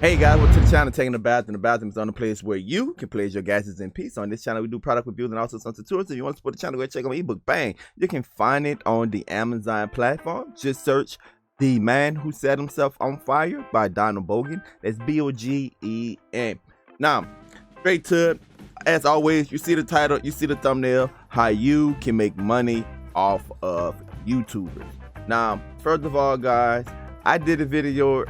Hey guys, welcome to the channel Taking a Bath, and the bathroom is the only place where you can place your gadgets in peace. On this channel, we do product reviews and also some tutorials. If you want to support the channel, go check out my ebook. Bang! You can find it on the Amazon platform. Just search The Man Who Set Himself on Fire by Donald Bogan. That's B-O-G-E-N. Now, straight to it. As always, you see the title, you see the thumbnail, how you can make money off of YouTubers. Now, first of all, guys, I did a video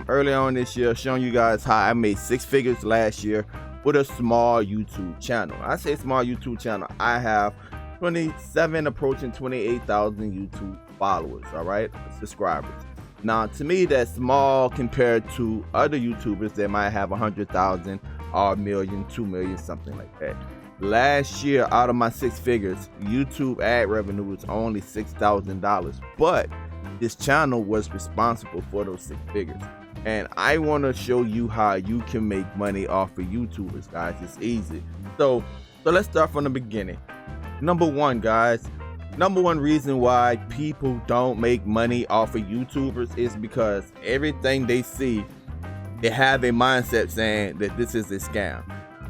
early on this year showing you guys how I made 6 figures last year with a small YouTube channel. I say small YouTube channel, I have 27 approaching 28,000 YouTube followers, all right, subscribers. Now to me that's small compared to other YouTubers that might have 100,000 or 1 million, 2 million, something like that. Last year, out of my 6 figures, YouTube ad revenue was only $6,000, but this channel was responsible for those 6 figures. And I want to show you how you can make money off of YouTubers, guys. It's easy. So let's start from the beginning. Number one, guys, number one reason why people don't make money off of YouTubers is because everything they see, they have a mindset saying that this is a scam.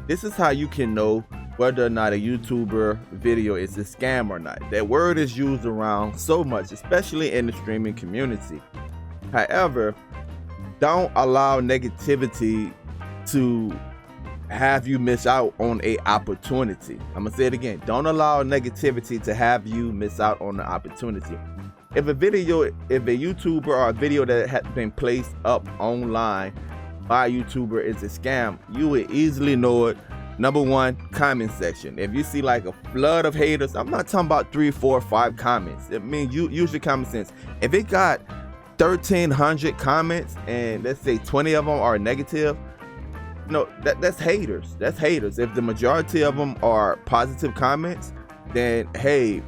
This is how you can know whether or not a YouTuber video is a scam or not. That word is used around so much, especially in the streaming community. However, don't allow negativity to have you miss out on a opportunity. I'm gonna say it again. Don't allow negativity to have you miss out on the opportunity. If a YouTuber or a video that has been placed up online by a YouTuber is a scam, you would easily know it. Number one, comment section. If you see like a flood of haters, I'm not talking about 3, 4, 5 comments. I mean, you use your common sense. If it got 1,300 comments and let's say 20 of them are negative, no, that's haters. That's haters. If the majority of them are positive comments, then hey,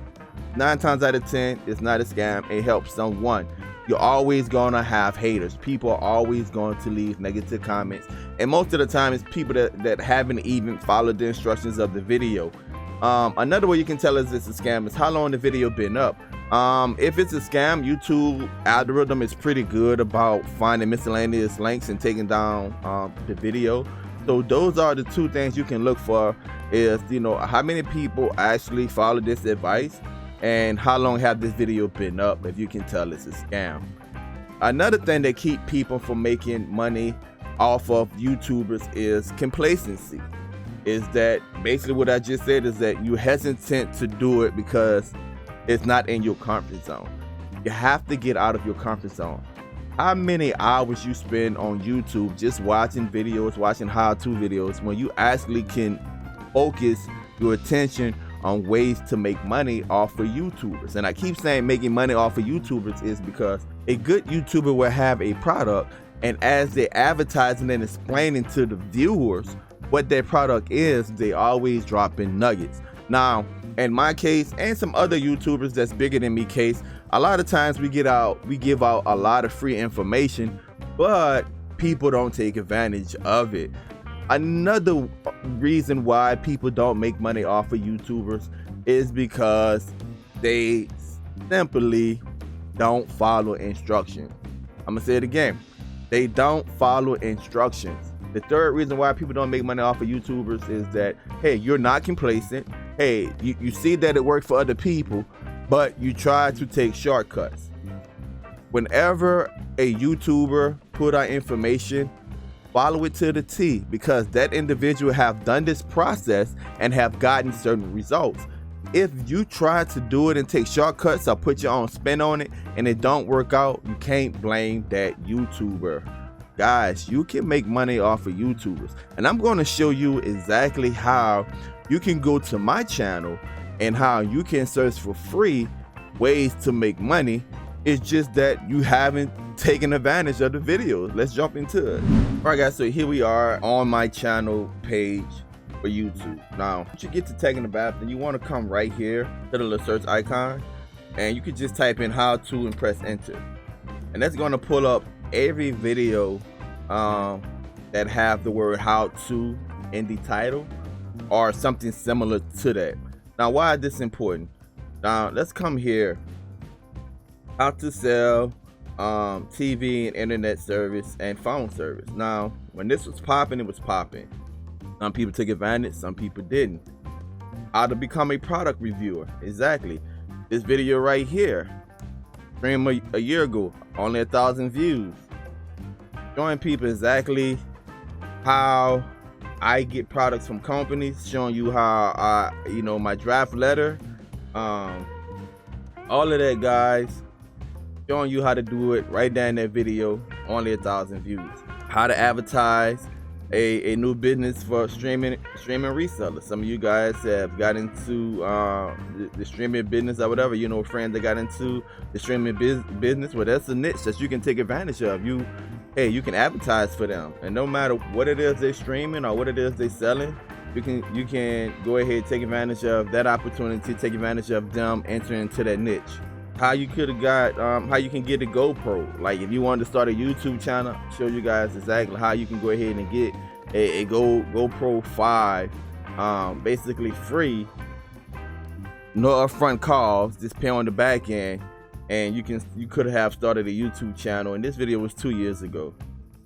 9 times out of 10, it's not a scam. It helps someone. You're always gonna have haters. People are always going to leave negative comments, and most of the time it's people that haven't even followed the instructions of the video. Another way you can tell us it's a scam is how long the video been up. If it's a scam, YouTube algorithm is pretty good about finding miscellaneous links and taking down the video. So those are the 2 things you can look for, is how many people actually follow this advice and how long have this video been up, if you can tell it's a scam. Another thing that keep people from making money off of YouTubers is complacency. Is that basically what I just said, is that you're hesitant to do it because it's not in your comfort zone. You have to get out of your comfort zone. How many hours you spend on YouTube just watching videos, watching how-to videos, when you actually can focus your attention on ways to make money off of YouTubers? And I keep saying making money off of YouTubers is because a good YouTuber will have a product, and as they're advertising and explaining to the viewers what their product is, they always drop in nuggets. Now, in my case and some other YouTubers that's bigger than me case, a lot of times we give out a lot of free information, but people don't take advantage of it. Another reason why people don't make money off of YouTubers is because they simply don't follow instructions. I'm gonna say it again. They don't follow instructions. The third reason why people don't make money off of YouTubers is that, hey, you're not complacent. Hey, you see that it worked for other people, but you try to take shortcuts. Whenever a YouTuber put out information, follow it to the T, because that individual have done this process and have gotten certain results. If you try to do it and take shortcuts or put your own spin on it and it don't work out, you can't blame that YouTuber. Guys, you can make money off of YouTubers, and I'm going to show you exactly how you can go to my channel and how you can search for free ways to make money. It's just that you haven't taken advantage of the videos. Let's jump into it. All right, guys, so here we are on my channel page for YouTube. Now, once you get to Taking a Bath, then you want to come right here to the little search icon, and you can just type in how to and press enter. And that's going to pull up every video that have the word how to in the title or something similar to that. Now, why is this important? Now, let's come here. How to sell TV and internet service and phone service. Now, when this was popping, it was popping. Some people took advantage, some people didn't. How to become a product reviewer. Exactly. This video right here, streamed a year ago, only 1,000 views. Showing people exactly how I get products from companies, showing you how I, my draft letter, all of that, guys. Showing you how to do it right there in that video, only 1,000 views. How to advertise a new business for streaming resellers. Some of you guys have got into the streaming business or whatever, friends that got into the streaming business. Well, that's a niche that you can take advantage of. You can advertise for them, and no matter what it is they're streaming or what it is they're selling, you can go ahead and take advantage of that opportunity, take advantage of them entering into that niche. How you could have got how you can get a GoPro. Like if you wanted to start a YouTube channel, show you guys exactly how you can go ahead and get a GoPro 5 basically free, no upfront costs, just pay on the back end, and you could have started a YouTube channel. And this video was 2 years ago.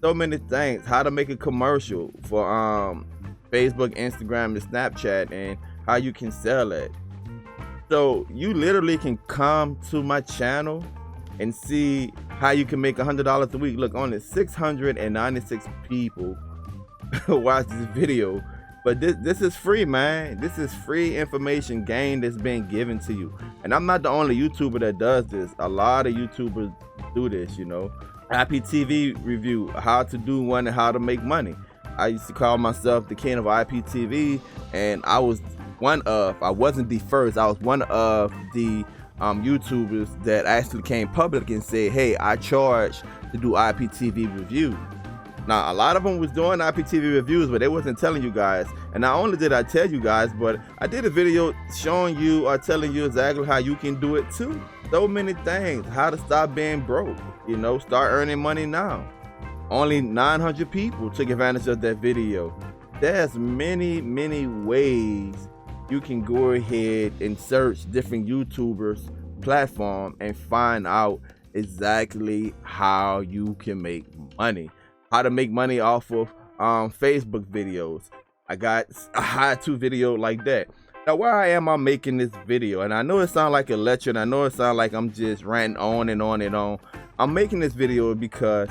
So many things. How to make a commercial for Facebook, Instagram, and Snapchat, and how you can sell it. So you literally can come to my channel and see how you can make $100 a week. Look, only 696 people watch this video, but this is free, man. This is free information gain that's being given to you. And I'm not the only YouTuber that does this. A lot of YouTubers do this, IPTV review, how to do one and how to make money. I used to call myself the king of IPTV, and I wasn't the first, I was one of the YouTubers that actually came public and said, hey, I charge to do IPTV reviews. Now, a lot of them was doing IPTV reviews, but they wasn't telling you guys. And not only did I tell you guys, but I did a video showing you or telling you exactly how you can do it too. So many things. How to stop being broke, start earning money now. Only 900 people took advantage of that video. There's many ways you can go ahead and search different YouTubers platform and find out exactly how you can make money. How to make money off of Facebook videos. I got a how-to video like that. Now, why am I making this video? And I know it sounds like a lecture, and I know it sounds like I'm just ranting on and on and on. I'm making this video because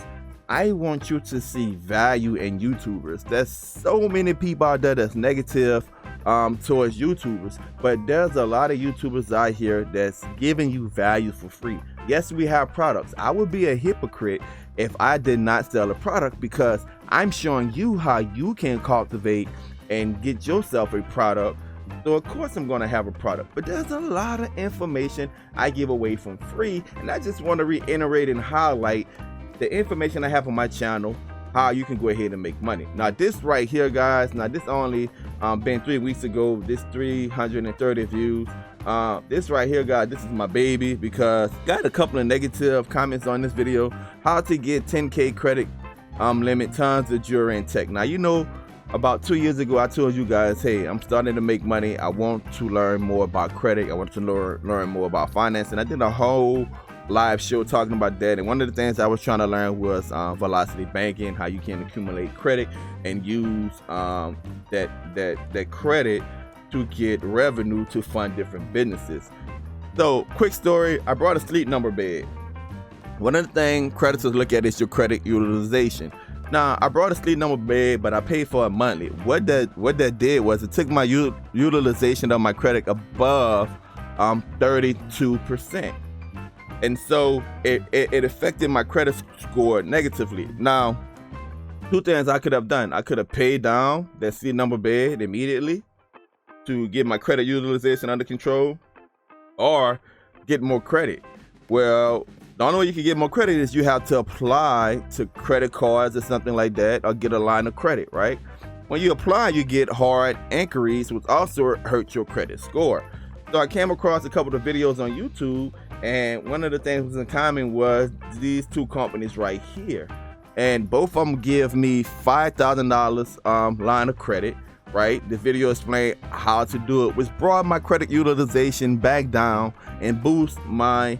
I want you to see value in YouTubers. There's so many people out there that's negative towards YouTubers, but there's a lot of YouTubers out here that's giving you value for free. Yes, we have products. I would be a hypocrite if I did not sell a product, because I'm showing you how you can cultivate and get yourself a product. So of course I'm going to have a product, but there's a lot of information I give away for free, and I just want to reiterate and highlight the information I have on my channel, how you can go ahead and make money. Now this right here, guys, this only been 3 weeks ago, this 330 views. This right here, guys, this is my baby, because got a couple of negative comments on this video. How to get 10K credit limit, tons of jewelry and tech. Now, about 2 years ago, I told you guys, hey, I'm starting to make money. I want to learn more about credit. I want to learn more about finance. And I did a whole live show talking about that. And one of the things I was trying to learn was velocity banking, how you can accumulate credit and use that credit to get revenue to fund different businesses. So, quick story, I brought a sleep number bed. One of the things creditors look at is your credit utilization. Now, I brought a sleep number bed, but I paid for it monthly. What that did was it took my utilization of my credit above 32%. And so it affected my credit score negatively. Now, two things I could have done. I could have paid down that sleep number bed immediately to get my credit utilization under control, or get more credit. Well, the only way you can get more credit is you have to apply to credit cards or something like that, or get a line of credit, right? When you apply, you get hard inquiries, which also hurt your credit score. So I came across a couple of videos on YouTube, and one of the things was in common was these two companies right here. And both of them give me $5,000 line of credit, right? The video explained how to do it, which brought my credit utilization back down and boost my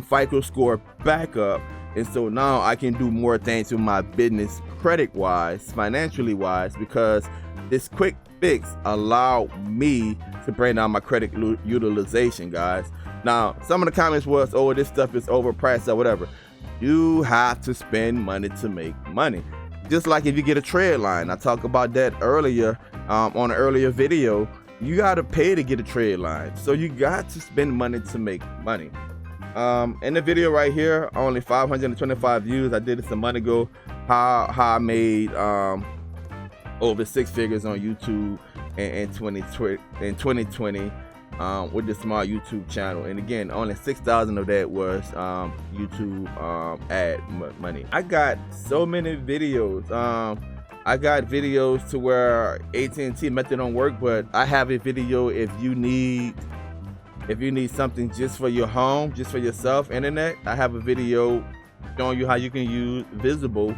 FICO score back up. And so now I can do more things with my business credit wise, financially wise, because this quick fix allowed me to bring down my credit utilization, guys. Now, some of the comments was, oh, this stuff is overpriced or whatever. You have to spend money to make money. Just like if you get a trade line, I talked about that earlier on an earlier video. You got to pay to get a trade line. So you got to spend money to make money. In the video right here, only 525 views. I did this a month ago. How I made over 6 figures on YouTube in 2020 with the small YouTube channel. And again, only 6,000 of that was YouTube ad money. I got so many videos. I got videos to where AT&T method don't work, but I have a video if you need something just for your home, just for yourself, internet. I have a video showing you how you can use Visible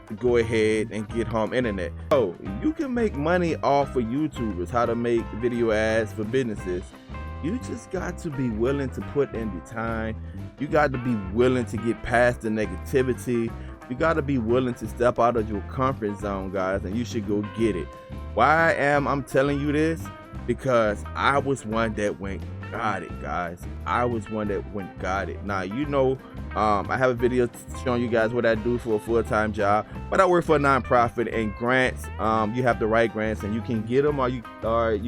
to go ahead and get home internet. So you can make money off of YouTubers, how to make video ads for businesses. You just got to be willing to put in the time. You got to be willing to get past the negativity. You got to be willing to step out of your comfort zone, guys, and you should go get it. Why am I telling you this? Because I was one that went got it, guys. I was one that went got it. Now, you know, I have a video showing you guys what I do for a full-time job, but I work for a nonprofit, and grants, you have the right grants and you can get them, or you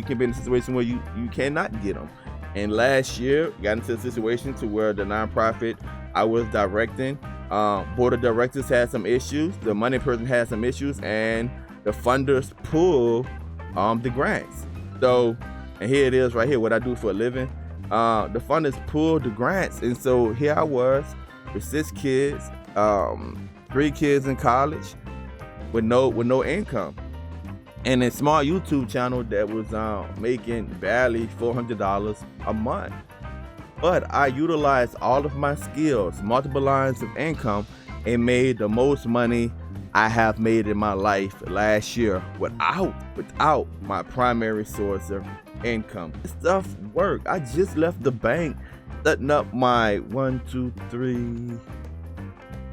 can be in a situation where you cannot get them. And last year got into a situation to where the nonprofit I was directing, board of directors had some issues, the money person had some issues, and the funders pulled the grants. So, and here it is right here, what I do for a living. The funders pulled the grants, and so here I was with 6 kids, 3 kids in college with no income, and a small YouTube channel that was making barely $400 a month. But I utilized all of my skills, multiple lines of income, and made the most money I have made in my life last year without my primary source of income. This stuff worked. I just left the bank, setting up my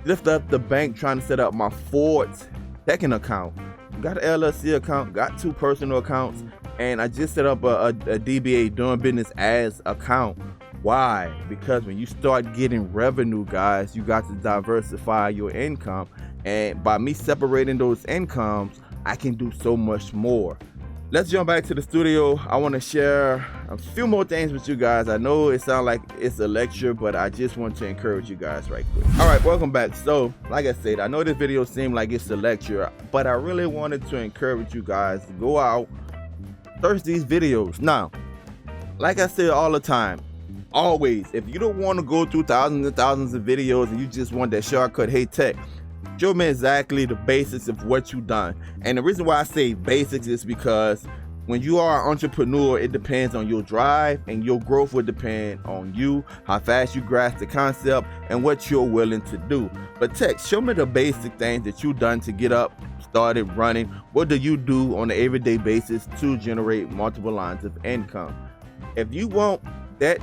lift up the bank, trying to set up my 4th checking account. Got an LLC account, got 2 personal accounts, and I just set up a DBA, doing business as account. Why? Because when you start getting revenue, guys, you got to diversify your income. And by me separating those incomes, I can do so much more. Let's jump back to the studio. I want to share a few more things with you guys. I know it sounds like it's a lecture, but I just want to encourage you guys right quick. All right, welcome back. So, like I said, I know this video seemed like it's a lecture, but I really wanted to encourage you guys to go out, search these videos. Now, like I say all the time, always, if you don't want to go through thousands and thousands of videos and you just want that shortcut, hey tech, show me exactly the basics of what you've done. And the reason why I say basics is because when you are an entrepreneur, it depends on your drive, and your growth will depend on you, how fast you grasp the concept, and what you're willing to do. But tech, show me the basic things that you've done to get up, started running. What do you do on an everyday basis to generate multiple lines of income? If you want that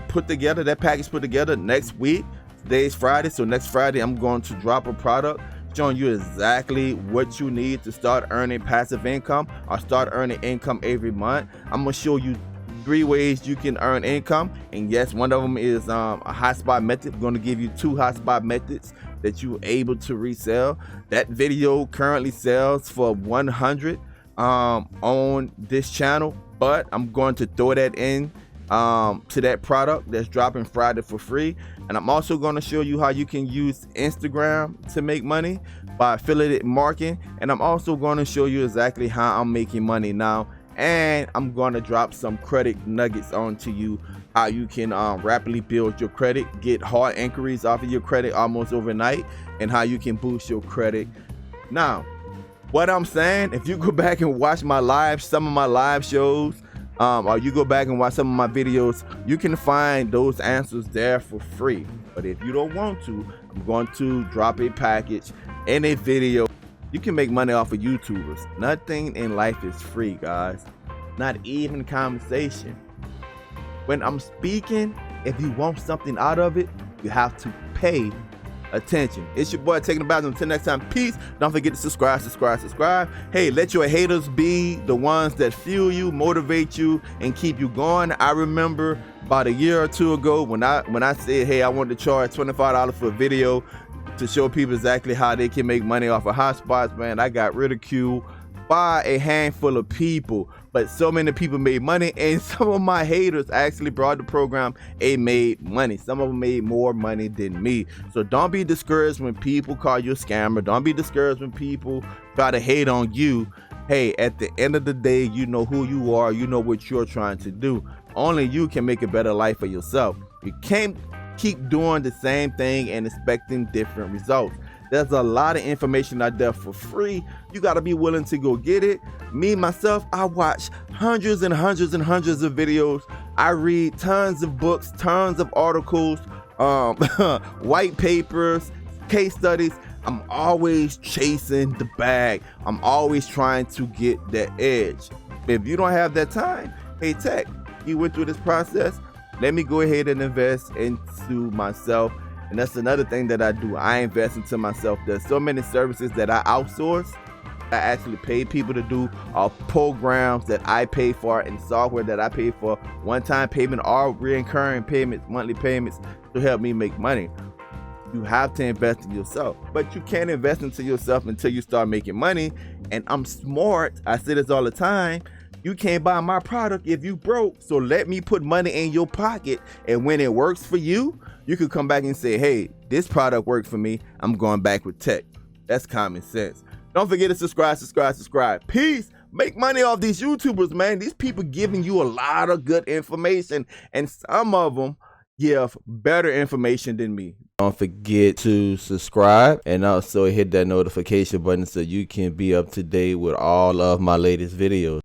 package put together next week, today's Friday, so next Friday I'm going to drop a product showing you exactly what you need to start earning passive income or start earning income every month. I'm gonna show you 3 ways you can earn income, and yes, one of them is a hotspot method. I'm going to give you 2 hotspot methods that you're able to resell. That video currently sells for $100 on this channel, but I'm going to throw that in to that product that's dropping Friday for free. And I'm also going to show you how you can use Instagram to make money by affiliate marketing, and I'm also going to show you exactly how I'm making money now, and I'm going to drop some credit nuggets onto you, how you can rapidly build your credit, get hard inquiries off of your credit almost overnight, and how you can boost your credit. Now, what I'm saying, if you go back and watch some of my live shows, or you go back and watch some of my videos, you can find those answers there for free. But if you don't want to, I'm going to drop a package in a video. You can make money off of YouTubers. Nothing in life is free, guys. Not even conversation. When I'm speaking, if you want something out of it, you have to pay attention. It's your boy taking the bathroom. Until next time, peace. Don't forget to subscribe. Hey, let your haters be the ones that fuel you, motivate you, and keep you going. I remember about a year or two ago when I said, hey, I wanted to charge $25 for a video to show people exactly how they can make money off of hotspots. Man, I got ridiculed by a handful of people, but so many people made money, and some of my haters actually brought the program and made money. Some of them made more money than me. So don't be discouraged when people call you a scammer. Don't be discouraged when people try to hate on you. Hey, at the end of the day, you know who you are. You know what you're trying to do. Only you can make a better life for yourself. You can't keep doing the same thing and expecting different results. There's a lot of information out there for free. You got to be willing to go get it. Me, myself, I watch hundreds and hundreds and hundreds of videos. I read tons of books, tons of articles, white papers, case studies. I'm always chasing the bag. I'm always trying to get that edge. If you don't have that time, hey, Tech, you went through this process. Let me go ahead and invest into myself. And that's another thing that I do. I invest into myself. There's so many services that I outsource. I actually pay people to do, programs that I pay for, and software that I pay for, one-time payment or recurring payments, monthly payments to help me make money. You have to invest in yourself, but you can't invest into yourself until you start making money. And I'm smart. I say this all the time. You can't buy my product if you broke. So let me put money in your pocket, and when it works for you, you can come back and say, hey, this product worked for me. I'm going back with Tech. That's common sense. Don't forget to subscribe. Peace. Make money off these YouTubers, man. These people giving you a lot of good information, and some of them give better information than me. Don't forget to subscribe and also hit that notification button so you can be up to date with all of my latest videos.